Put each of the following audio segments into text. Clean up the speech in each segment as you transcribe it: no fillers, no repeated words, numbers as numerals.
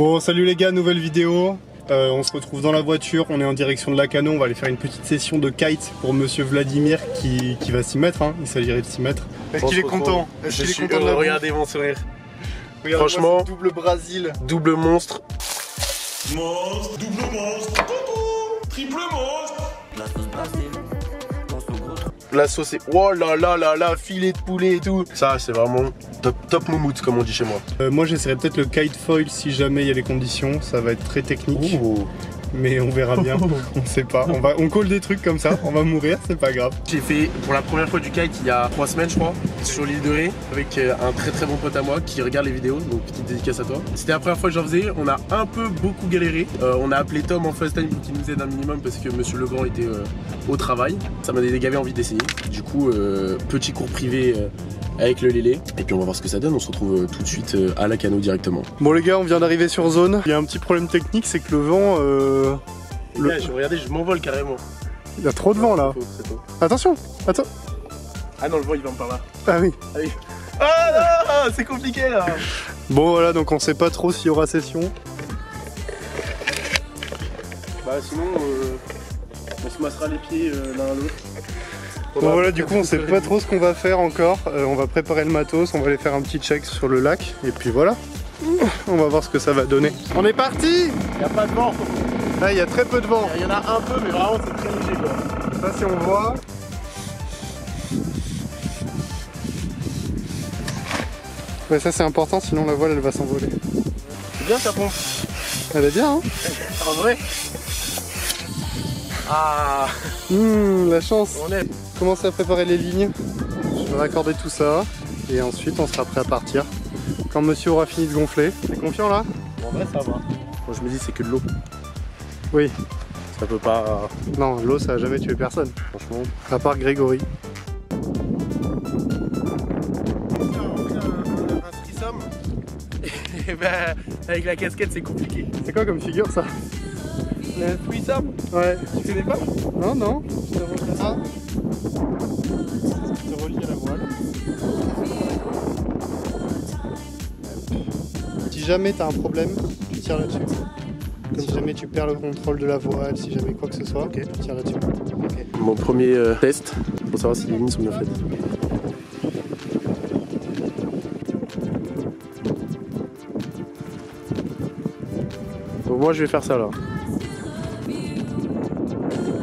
Bon, salut les gars, nouvelle vidéo. On se retrouve dans la voiture, on est en direction de Lacanau, on va aller faire une petite session de kite pour monsieur Vladimir qui va s'y mettre, hein. Il s'agirait de s'y mettre. Est-ce qu'il est content? Je suis heureux, regardez mon sourire. Franchement, double Brésil. Double monstre. Monstre, double monstre, triple monstre. La sauce est... Oh là là là là, filet de poulet et tout. Ça, c'est vraiment top moumoute, comme on dit chez moi. Moi, j'essaierai peut-être le kite foil si jamais il y a les conditions. Ça va être très technique. Ouh. Mais on verra bien, on sait pas. On colle des trucs comme ça, on va mourir, c'est pas grave. J'ai fait pour la première fois du kite il y a 3 semaines je crois, sur l'île de Ré, avec un très bon pote à moi qui regarde les vidéos, donc petite dédicace à toi. C'était la première fois que j'en faisais, on a un peu beaucoup galéré. On a appelé Tom en first time pour qu'il nous aide un minimum parce que monsieur Legrand était au travail. Ça m'a gavé envie d'essayer. Du coup, petit cours privé avec le Lélé. Et puis on va voir ce que ça donne, on se retrouve tout de suite à Lacanau directement. Bon les gars, on vient d'arriver sur zone. Il y a un petit problème technique, c'est que le vent... Regardez, je m'envole carrément. Il y a trop de vent là. C'est faux. Attention, attends. Ah non, le vent il va par là. Ah oui. Allez. Ah non, c'est compliqué là. Bon voilà, donc on sait pas trop s'il y aura session. Bah sinon, on se massera les pieds l'un à l'autre. Bon voilà, du coup on sait pas trop ce qu'on va faire encore. On va préparer le matos, on va aller faire un petit check sur le lac. Et puis voilà, on va voir ce que ça va donner. On est parti. Il n'y a pas de vent. Là il y a très peu de vent. Il y en a un peu mais vraiment c'est très léger quoi. Ça si on voit. Ouais, ça c'est important, sinon la voile elle va s'envoler. C'est bien ta pompe. Elle est bien hein. En vrai. Ah. La chance. On est. Commencer à préparer les lignes. Je vais raccorder tout ça. Et ensuite on sera prêt à partir. Quand monsieur aura fini de gonfler. T'es confiant là? En vrai ça va. Bon, je me dis c'est que de l'eau. Oui. Ça peut pas... Non, l'eau ça a jamais tué personne. Franchement. À part Grégory. Et ben avec la casquette c'est compliqué. C'est quoi comme figure ça? Le threesome? Ouais. Tu connais pas? Non, non. Je te montre ça. C'est relié à la voile. Si jamais tu as un problème, tu tires là-dessus. Si jamais tu perds le contrôle de la voile, si jamais quoi que ce soit, tu tires là-dessus. Okay. Mon premier test pour savoir si les lignes sont bien faites. Donc moi je vais faire ça là.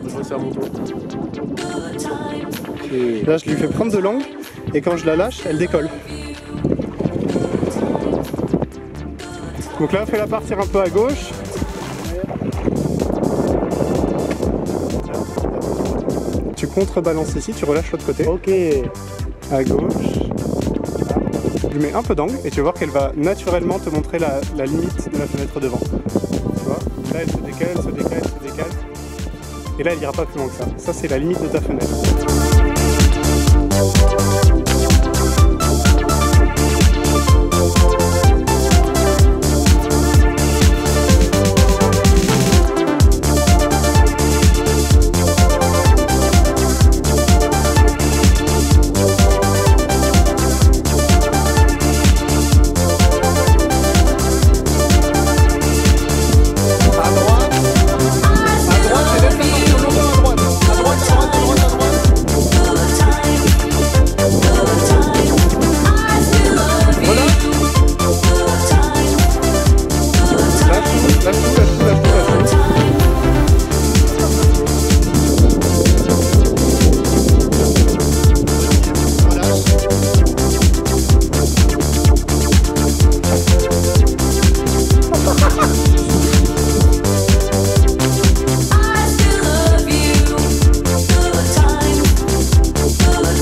Je resserre mon tour. Et là je lui fais prendre de l'angle et quand je la lâche, elle décolle. Donc là fais-la partir un peu à gauche. Tu contrebalances ici, tu relâches l'autre côté. Ok. À gauche. Tu lui mets un peu d'angle et tu vas voir qu'elle va naturellement te montrer la limite de la fenêtre devant. Tu vois? Là elle se décale, elle se décale, elle se décale. Et là elle ira pas plus loin que ça. Ça c'est la limite de ta fenêtre.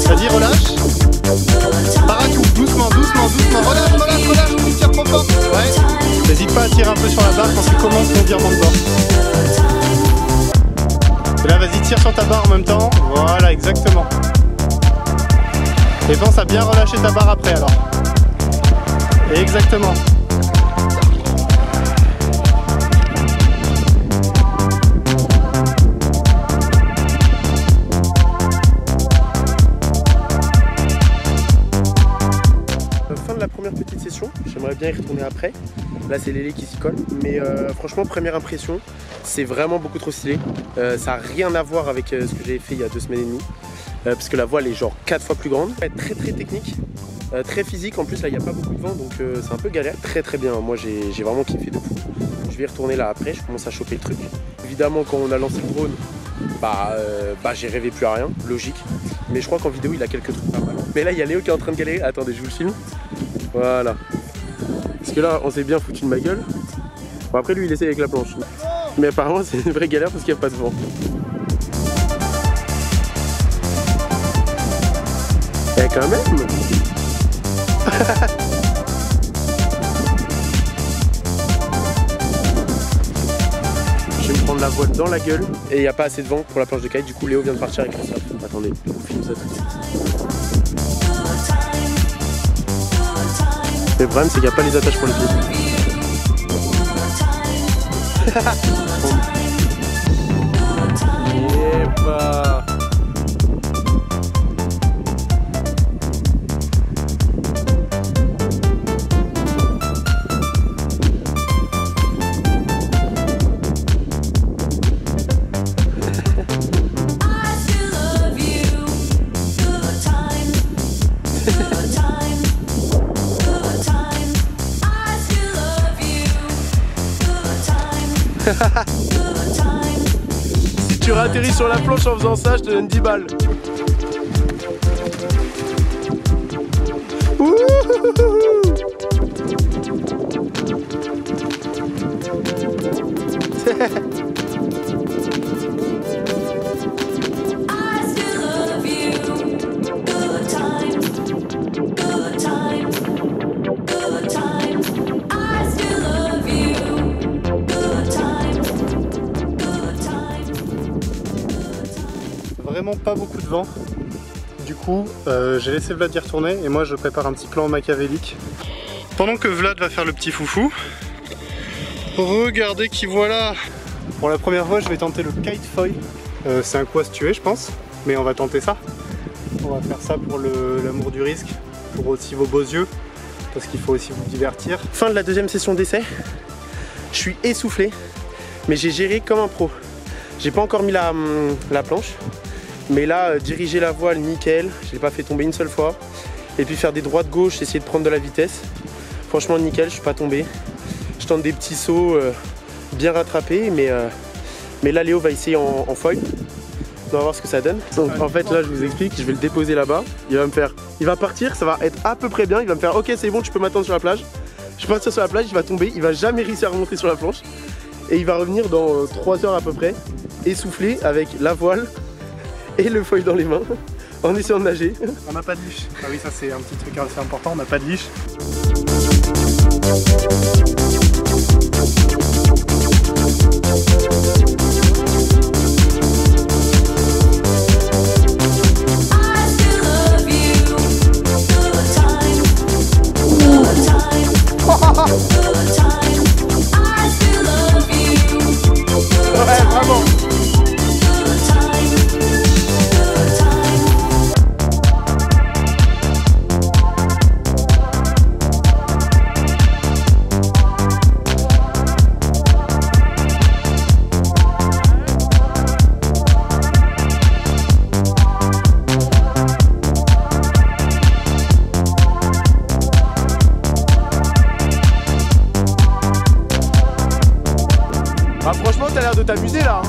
Vas-y, relâche. Par à tout, doucement, doucement, doucement. Relâche, relâche, relâche. Tu tires trop fort. Ouais. N'hésite pas à tirer un peu sur la barre quand tu commences ton virement de bord. Et là, vas-y, tire sur ta barre en même temps. Voilà, exactement. Et pense à bien relâcher ta barre après alors. Et exactement. de la première petite session. J'aimerais bien y retourner après. Là, c'est Lélé qui s'y colle. Mais franchement, première impression, c'est vraiment beaucoup trop stylé. Ça n'a rien à voir avec ce que j'avais fait il y a 2 semaines et demie. Parce que la voile est genre 4 fois plus grande. Très très technique, très physique. En plus, là, il n'y a pas beaucoup de vent, donc c'est un peu galère. Très très bien. Moi, j'ai vraiment kiffé de fou. Je vais y retourner là après. Je commence à choper le truc. Évidemment, quand on a lancé le drone, j'ai rêvé plus à rien, logique. Mais je crois qu'en vidéo il a quelques trucs pas mal. Mais là il y a Léo qui est en train de galérer. Attendez, je vous le filme. Voilà. Parce que là on s'est bien foutu de ma gueule. Bon après lui il essaie avec la planche. Mais apparemment c'est une vraie galère parce qu'il n'y a pas de vent. Eh quand même. Je vais me prendre la voile dans la gueule et il n'y a pas assez de vent pour la planche de kite. Du coup Léo vient de partir avec le surf. Attendez, je vous filme ça tout de suite. Le problème c'est qu'il n'y a pas les attaches pour les pieds. Et bah. Si tu réatterris sur la planche en faisant ça, je te donne 10 balles. Vraiment pas beaucoup de vent. Du coup, j'ai laissé Vlad y retourner et moi je prépare un petit plan machiavélique. Pendant que Vlad va faire le petit foufou, regardez qui voilà. Pour la première fois, je vais tenter le kite foil. C'est un coup à se tuer, je pense, mais on va tenter ça. On va faire ça pour l'amour du risque, pour aussi vos beaux yeux, parce qu'il faut aussi vous divertir. Fin de la deuxième session d'essai. Je suis essoufflé, mais j'ai géré comme un pro. J'ai pas encore mis la planche. Mais là, diriger la voile, nickel. Je l'ai pas fait tomber une seule fois. Et puis faire des droites gauche, essayer de prendre de la vitesse. Franchement, nickel, je suis pas tombé. Je tente des petits sauts bien rattrapés. Mais là, Léo va essayer en foil. On va voir ce que ça donne. Donc en fait, là, je vous explique. Je vais le déposer là-bas. Il va partir, ça va être à peu près bien. Il va me faire, ok, c'est bon, tu peux m'attendre sur la plage. Je vais partir sur la plage, il va tomber. Il va jamais réussir à remonter sur la planche. Et il va revenir dans 3 heures à peu près, essoufflé avec la voile et le foil dans les mains, en essayant de nager. On n'a pas de liche. Ah oui, ça c'est un petit truc assez important, on n'a pas de liche. Ouais, vraiment. Ah, franchement, t'as l'air de t'amuser là.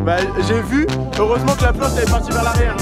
Bah, j'ai vu. Heureusement que la planche elle est partie vers l'arrière.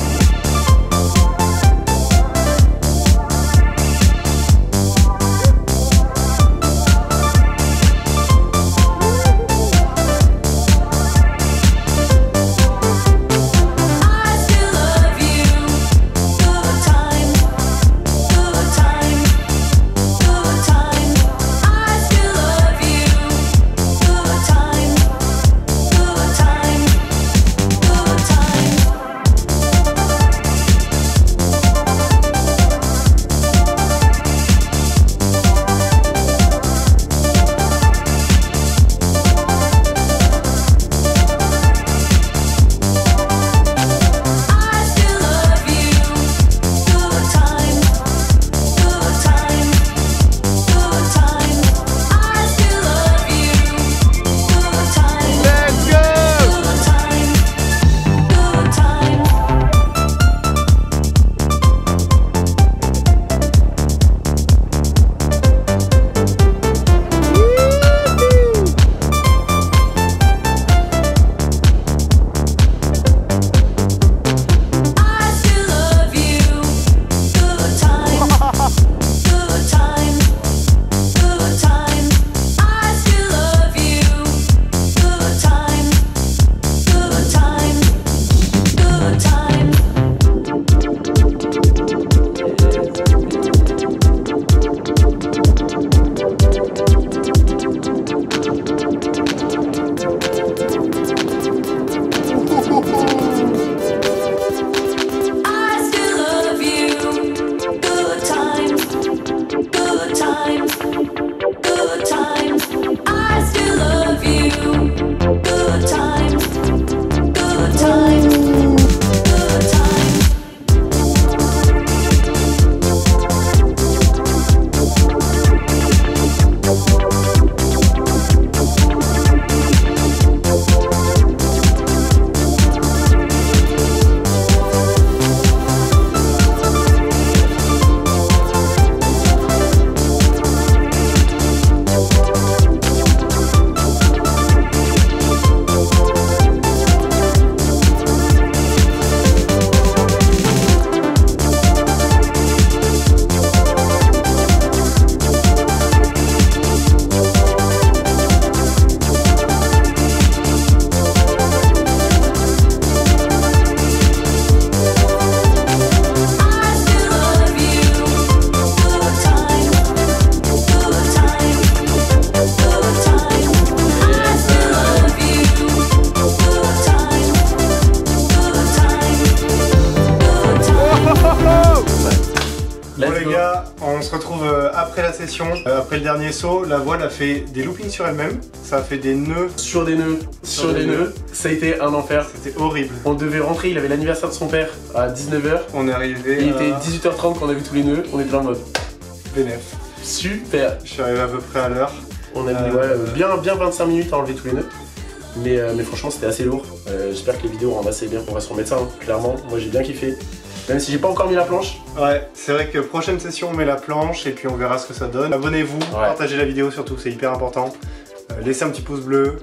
là, on se retrouve après la session, après le dernier saut. La voile a fait des loopings sur elle-même, ça a fait des nœuds. Sur des nœuds, sur des nœuds. Ça a été un enfer. C'était horrible. On devait rentrer, il avait l'anniversaire de son père à 19h. On est arrivé. Il était 18h30 quand on a vu tous les nœuds, on était dans le mode. Vénef. Super. Je suis arrivé à peu près à l'heure. On a mis bien 25 minutes à enlever tous les nœuds. Mais franchement c'était assez lourd. J'espère que les vidéos rendent assez bien qu'on va se remettre ça, hein. Clairement, moi j'ai bien kiffé. Même si j'ai pas encore mis la planche. Ouais, c'est vrai que prochaine session on met la planche et puis on verra ce que ça donne. Abonnez-vous, partagez la vidéo surtout, c'est hyper important. Laissez un petit pouce bleu.